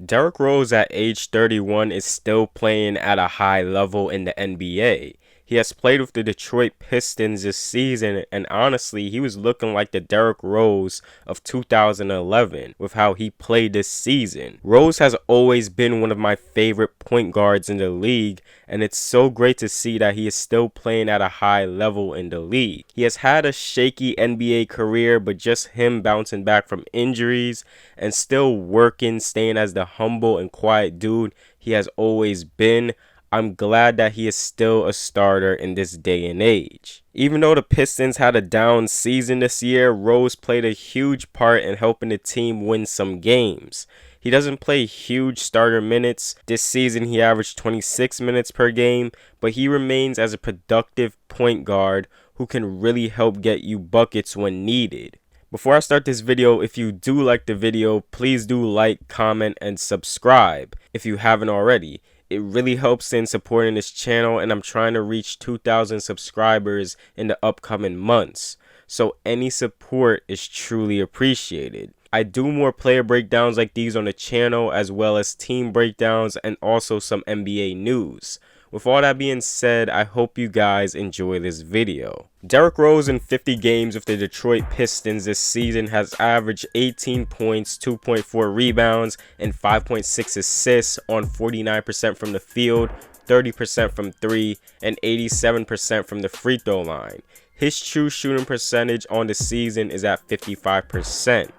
Derrick Rose at age 31 is still playing at a high level in the NBA. He has played with the Detroit Pistons this season, and honestly, he was looking like the Derrick Rose of 2011 with how he played this season. Rose has always been one of my favorite point guards in the league, and it's so great to see that he is still playing at a high level in the league. He has had a shaky NBA career, but just him bouncing back from injuries and still working, staying as the humble and quiet dude he has always been, I'm glad that he is still a starter in this day and age. Even though the Pistons had a down season this year, Rose played a huge part in helping the team win some games. He doesn't play huge starter minutes. This season he averaged 26 minutes per game, but he remains as a productive point guard who can really help get you buckets when needed. Before I start this video, if you do like the video, please do like, comment, and subscribe if you haven't already. It really helps in supporting this channel, and I'm trying to reach 2,000 subscribers in the upcoming months. So any support is truly appreciated. I do more player breakdowns like these on the channel, as well as team breakdowns and also some NBA news. With all that being said, I hope you guys enjoy this video. Derrick Rose in 50 games with the Detroit Pistons this season has averaged 18 points, 2.4 rebounds, and 5.6 assists on 49% from the field, 30% from 3, and 87% from the free throw line. His true shooting percentage on the season is at 55%.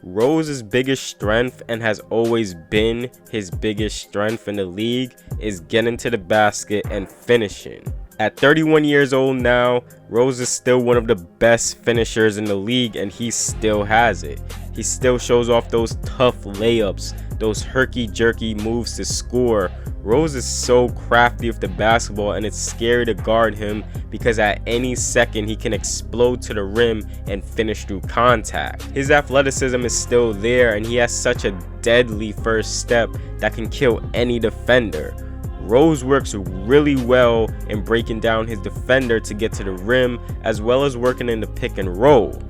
Rose's biggest strength, and has always been his biggest strength in the league, is getting to the basket and finishing. At 31 years old now, Rose is still one of the best finishers in the league, and he still has it. He still shows off those tough layups, those herky-jerky moves to score. Rose is so crafty with the basketball, and it's scary to guard him because at any second he can explode to the rim and finish through contact. His athleticism is still there, and he has such a deadly first step that can kill any defender. Rose works really well in breaking down his defender to get to the rim, as well as working in the pick and roll.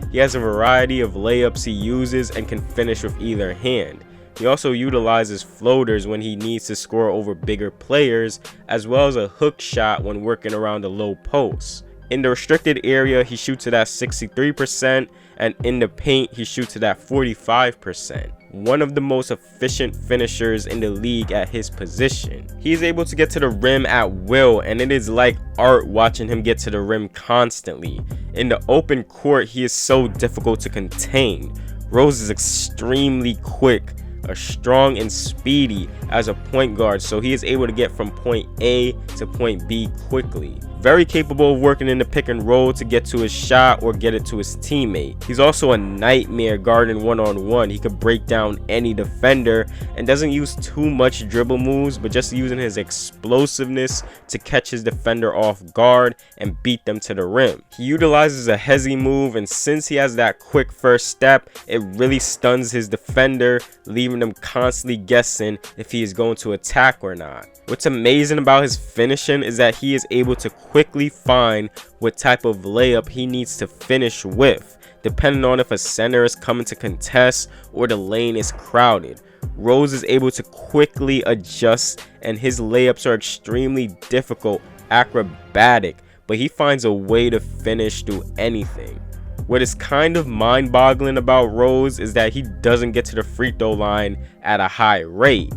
He has a variety of layups he uses and can finish with either hand. He also utilizes floaters when he needs to score over bigger players, as well as a hook shot when working around the low post. In the restricted area, he shoots it at 63%, and in the paint, he shoots it at 45%. One of the most efficient finishers in the league at his position. He is able to get to the rim at will, and it is like art watching him get to the rim constantly. In the open court, he is so difficult to contain. Rose is extremely quick, strong and speedy as a point guard, so he is able to get from point A to point B quickly. Very capable of working in the pick and roll to get to his shot or get it to his teammate. He's also a nightmare guarding one-on-one. He could break down any defender and doesn't use too much dribble moves, but just using his explosiveness to catch his defender off guard and beat them to the rim. He utilizes a hezzy move, and since he has that quick first step, it really stuns his defender, leaving them constantly guessing if he is going to attack or not. What's amazing about his finishing is that he is able to quickly find what type of layup he needs to finish with, depending on if a center is coming to contest or the lane is crowded. Rose is able to quickly adjust, and his layups are extremely difficult, acrobatic, but he finds a way to finish through anything. What is kind of mind-boggling about Rose is that he doesn't get to the free throw line at a high rate.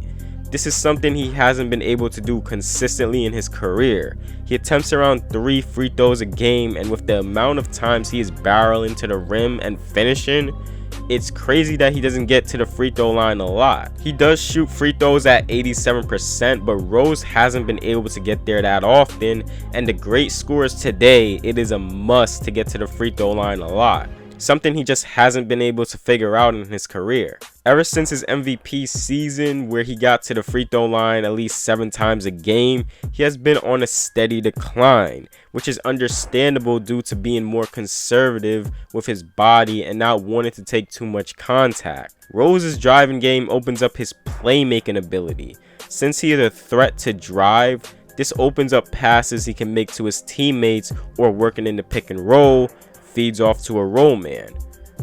This is something he hasn't been able to do consistently in his career. He attempts around 3 free throws a game, and with the amount of times he is barreling to the rim and finishing, it's crazy that he doesn't get to the free throw line a lot. He does shoot free throws at 87%, but Rose hasn't been able to get there that often, and the great scorers today, it is a must to get to the free throw line a lot. Something he just hasn't been able to figure out in his career. Ever since his MVP season, where he got to the free throw line at least 7 times a game, he has been on a steady decline, which is understandable due to being more conservative with his body and not wanting to take too much contact. Rose's driving game opens up his playmaking ability. Since he is a threat to drive, this opens up passes he can make to his teammates or working in the pick and roll, feeds off to a roll man.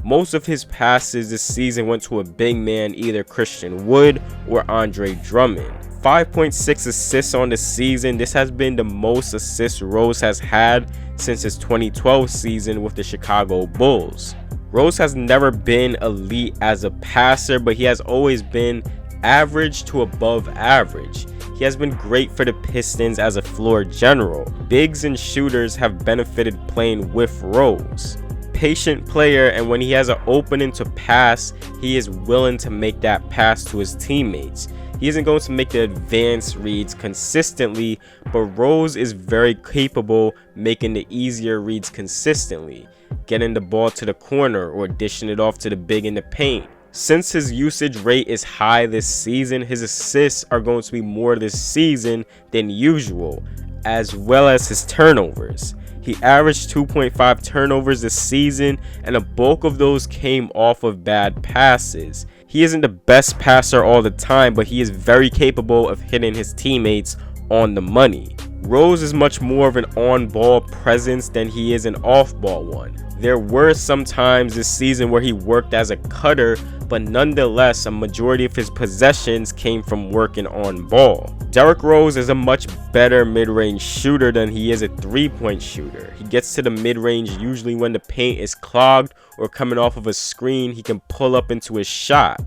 Most of his passes this season went to a big man, either Christian Wood or Andre Drummond. 5.6 assists on the season. This has been the most assists Rose has had since his 2012 season with the Chicago Bulls. Rose has never been elite as a passer, but he has always been average to above average. He has been great for the Pistons as a floor general. Bigs and shooters have benefited playing with Rose. Patient player, and when he has an opening to pass, he is willing to make that pass to his teammates. He isn't going to make the advanced reads consistently, but Rose is very capable making the easier reads consistently, getting the ball to the corner or dishing it off to the big in the paint. Since his usage rate is high this season, his assists are going to be more this season than usual, as well as his turnovers. He averaged 2.5 turnovers this season, and a bulk of those came off of bad passes. He isn't the best passer all the time, but he is very capable of hitting his teammates on the money. Rose is much more of an on-ball presence than he is an off-ball one. There were some times this season where he worked as a cutter, but nonetheless, a majority of his possessions came from working on ball. Derrick Rose is a much better mid-range shooter than he is a three-point shooter. He gets to the mid-range usually when the paint is clogged or coming off of a screen. He can pull up into his shot.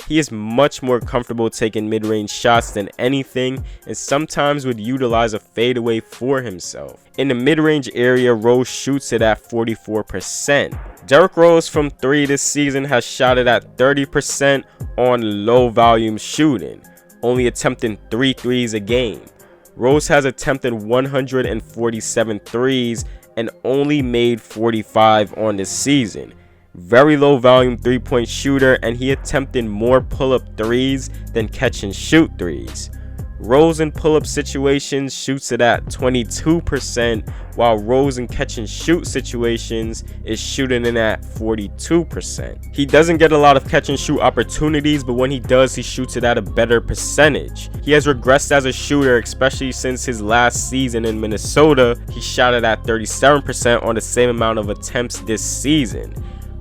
He is much more comfortable taking mid-range shots than anything, and sometimes would utilize a fadeaway for himself. In the mid-range area, Rose shoots it at 44%. Derrick Rose from 3 this season has shot it at 30% on low volume shooting, only attempting 3 threes a game. Rose has attempted 147 threes and only made 45 on this season. Very low volume 3-point shooter, and he attempted more pull-up threes than catch and shoot threes. Rose in pull-up situations shoots it at 22%, while Rose in catch and shoot situations is shooting it at 42%. He doesn't get a lot of catch and shoot opportunities, but when he does, he shoots it at a better percentage. He has regressed as a shooter, especially since his last season in Minnesota. He shot it at 37% on the same amount of attempts this season.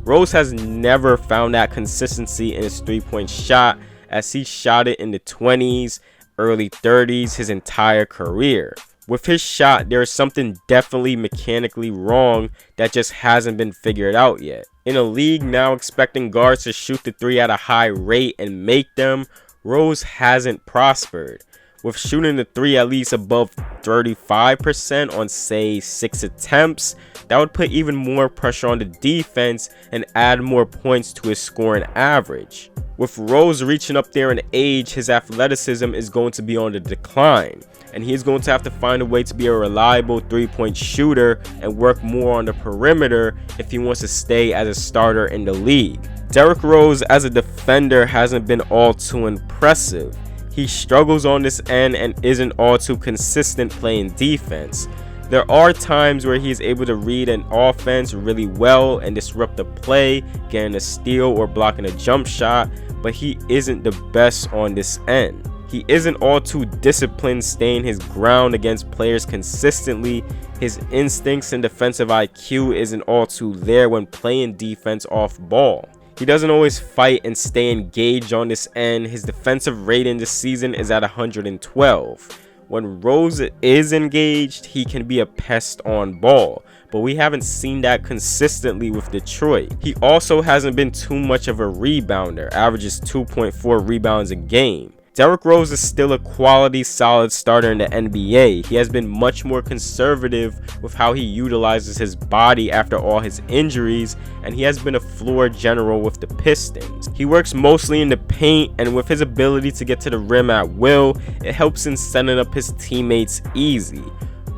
Rose has never found that consistency in his 3-point shot, as he shot it in the 20s, early 30s his entire career. With his shot, there is something definitely mechanically wrong that just hasn't been figured out yet. In a league now expecting guards to shoot the 3 at a high rate and make them, Rose hasn't prospered. With shooting the 3 at least above 35% on say 6 attempts, that would put even more pressure on the defense and add more points to his scoring average. With Rose reaching up there in age, his athleticism is going to be on the decline, and he is going to have to find a way to be a reliable 3-point shooter and work more on the perimeter if he wants to stay as a starter in the league. Derrick Rose as a defender hasn't been all too impressive. He struggles on this end and isn't all too consistent playing defense. There are times where he is able to read an offense really well and disrupt the play, getting a steal or blocking a jump shot, but he isn't the best on this end. He isn't all too disciplined staying his ground against players consistently. His instincts and defensive IQ isn't all too there when playing defense off ball. He doesn't always fight and stay engaged on this end. His defensive rating this season is at 112. When Rose is engaged, he can be a pest on ball, but we haven't seen that consistently with Detroit. He also hasn't been too much of a rebounder, averages 2.4 rebounds a game. Derrick Rose is still a quality, solid starter in the NBA. He has been much more conservative with how he utilizes his body after all his injuries, and he has been a floor general with the Pistons. He works mostly in the paint, and with his ability to get to the rim at will, it helps in setting up his teammates easy.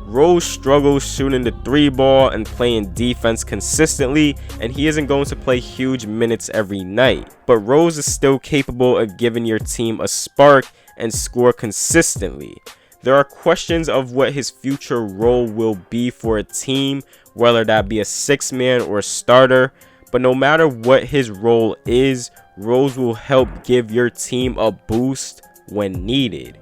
Rose struggles shooting the 3-ball and playing defense consistently, and he isn't going to play huge minutes every night. But Rose is still capable of giving your team a spark and score consistently. There are questions of what his future role will be for a team, whether that be a 6-man or a starter, but no matter what his role is, Rose will help give your team a boost when needed.